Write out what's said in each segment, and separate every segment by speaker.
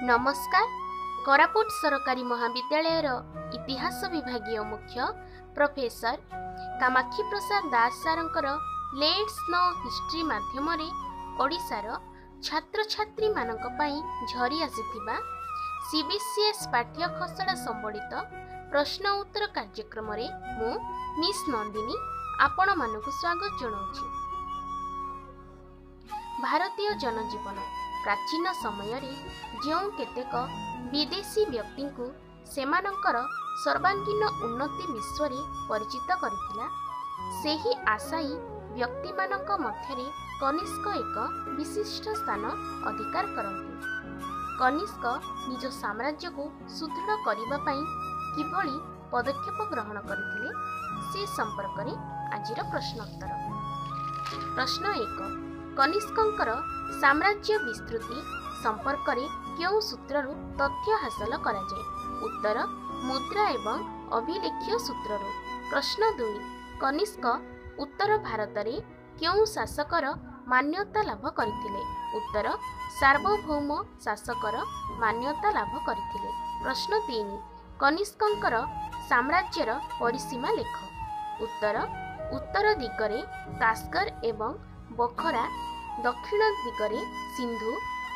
Speaker 1: नमस्कार। कोरापुट सरकारी महाविद्यालय इतिहास विभागीय मुख्य प्रोफेसर कामाक्षी प्रसाद दास सारंकर लेट्स नो हिस्ट्री माध्यम ओडिशार छात्र छात्री मानक पई झरी आसीथिबा सीबीसीएस पाठ्य खसड़ा संबलित प्रश्न उत्तर कार्यक्रम रे मु मिस नंदिनी आपण मानक स्वागत जणाउछि। भारतीय जनजीवन प्राचीन समय जो केतेक विदेशी व्यक्ति को सेमानंकर सर्वांगीन उन्नति विश्व रे परिचित करथिला। सेही आशायी व्यक्ति मानक मध्यरे कनिष्क एक विशिष्ट स्थान अधिकार करती। कनिष्क निज साम्राज्य को सुदृढ़ करबा पई किभली पदक्षेप ग्रहण करथिले से संपर्क रे आजिर प्रश्नोत्तर। प्रश्न 1। कनिष्कंकर साम्राज्य विस्तृति संपर्क रे क्यों सूत्ररु तथ्य हासिल करा जाए? उत्तर मुद्रा एवं अभिलेख्य सूत्ररु। प्रश्न 2। कनिष्क उत्तर भारत रे क्यों शासकर मान्यता लाभ करथिले? उत्तर सार्वभौम शासकर मान्यता लाभ करथिले। प्रश्न 3। कनिष्कंकर साम्राज्यर परिसीमा लेख। उत्तर उत्तर दिगरे कास्कर एवं बखरा, दक्षिण दिगरे सिंधु,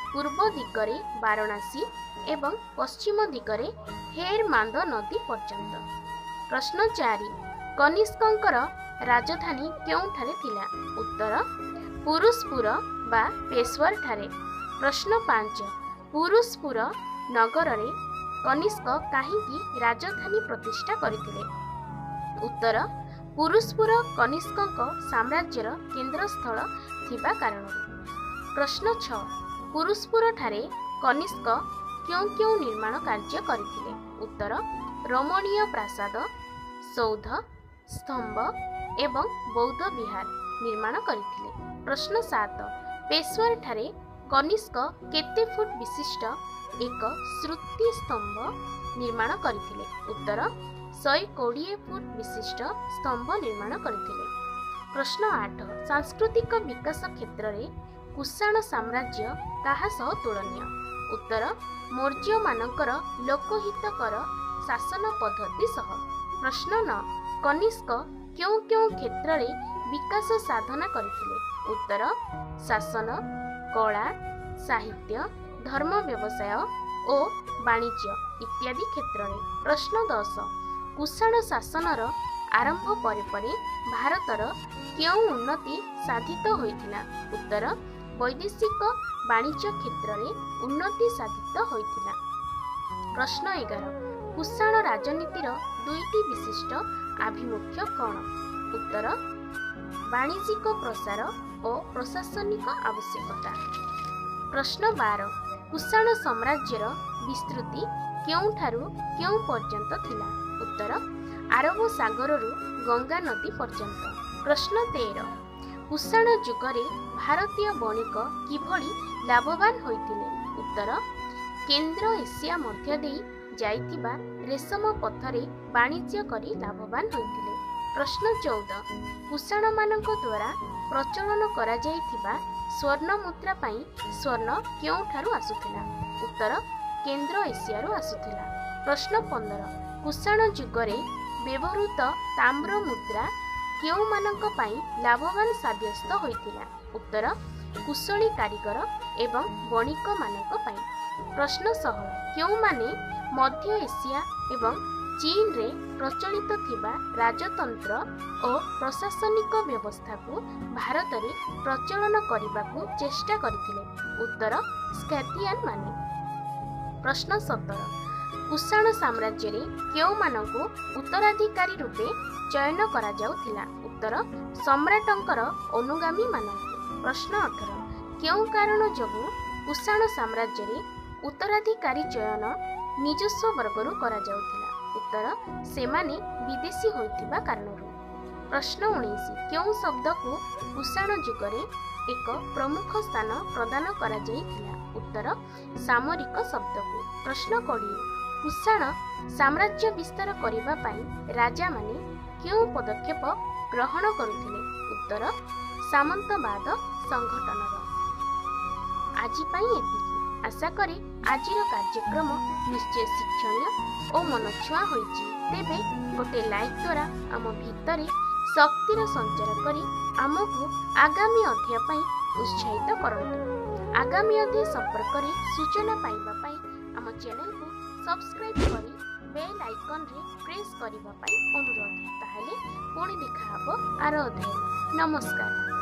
Speaker 1: पूर्व दिगरे वाराणसी एवं पश्चिम दिगरे हेरमांद नदी पर्यंत। प्रश्न 4। कनिष्कंकर राजधानी केउठारे थिला? उत्तर पुरुषपुर बा पेशवर ठारे। प्रश्न 5। पुरुषपुर नगर रे कनिष्क काहींकी राजधानी प्रतिष्ठा करथिले? उत्तर पुरुषपुर कनिष्कंक साम्राज्यर केंद्र स्थल थिबा कारण। प्रश्न 6। पुरुषपुर ठारे कनिष्क क्यों क्यों निर्माण कार्य करथिले? उत्तर रमणीय प्रासाद, सौध, स्तंभ एवं बौद्ध विहार निर्माण करथिले। प्रश्न 7। पेशवर ठारे कनिष्क केते फुट विशिष्ट एक श्रुति स्तंभ निर्माण करथिले? उत्तर 120 फुट विशिष्ट स्तंभ निर्माण करथिले। प्रश्न 8। सांस्कृतिक विकास क्षेत्र रे कुषाण साम्राज्य काहा सह तुलनीय? उत्तर मौर्य मानकर लोकहितकर शासन पद्धति सह। प्रश्न 9। कनिष्क क्यों क्यों क्षेत्र रे विकास साधना करथिले? उत्तर शासन, कला, साहित्य, धर्म, व्यवसाय और वाणिज्य इत्यादि क्षेत्र रे। प्रश्न 10। कुषाण शासनर आरंभ परे परे भारतर क्यों उन्नति साधित होइथिला? उत्तर वैदेशिक वाणिज्य क्षेत्र रे उन्नति साधित होइथिला। प्रश्न 11। कुषाण राजनीतिर दुईटी विशिष्ट आभिमुख्य कौन? उत्तर वाणिज्यिक प्रसार और प्रशासनिक आवश्यकता। प्रश्न 12। कुषाण साम्राज्यर विस्तृति केउठारु केउ पर्यंत थिला? उत्तर आरब सागर रु गंगा नदी पर्यंत। प्रश्न 13। कुषाण जुगरे भारतीय बणिक किभली लाभवान होइथिले? उत्तर केंद्र एशिया मध्य देई जाइतिबा रेशम पथरे वाणिज्य करी लाभवान होइथिले। प्रश्न 14। कुषाण मानक द्वारा प्रचलन करा जाइतिबा स्वर्ण मुद्रा पई स्वर्ण केउठारु आसुथिला? उत्तर केंद्र एशिया रु आसुथिला। प्रश्न 15। कुषाण जुगरे व्यवहृत ताम्र मुद्रा केउ मानक पई लाभवान साब्यस्त होइथिला? उत्तर कुशली कारीगर एवं बणिक मानक पई। प्रश्न 16। केउ माने मध्य एशिया एवं चीन रे प्रचलित थिबा राजतंत्र और प्रशासनिक व्यवस्था को भारत रे प्रचलन करिबाकू चेष्टा करथिले? उत्तर स्कैथियन माने। प्रश्न 17। कुषाण साम्राज्य रे केउ मानकू उत्तराधिकारी रूपे चयन करा जाउथिला? उत्तर सम्राटंकर अनुगामी मानकू। प्रश्न 18। केउ कारण जोगु कुषाण साम्राज्य रे उत्तराधिकारी चयन निजस्व वर्गरु करा जाउथिला? उत्तर सेमाने विदेशी होइतिबा कारणरू। प्रश्न 19। केउ शब्द को कुषाण जुगरे एक प्रमुख स्थान प्रदान करा जाइथिला? उत्तर सामरिक शब्द को। प्रश्न 20। कुषाण साम्राज्य विस्तार करिबा पई राजा माने केउ पदक्षेप ग्रहण करुथिले? उत्तर सामंतवाद संगठनर। आजि पई एतिकी। आशा करी आजिर कार्यक्रम निश्चय शिक्षणीय और मनछुआ होइछि। तेबे गोटे लाइक द्वारा आम भितर शक्तिर संचार करी आमको आगामी अध्याय पई उत्साहित करंतु। आगामी अध्याय संपर्क रे सूचना पाइबा पई आम चैनल को सब्सक्राइब करी बेल आइकन रे प्रेस करिबा पई अनुरोध। ताहले पुणी देखा हबो आरो अध्याय। नमस्कार।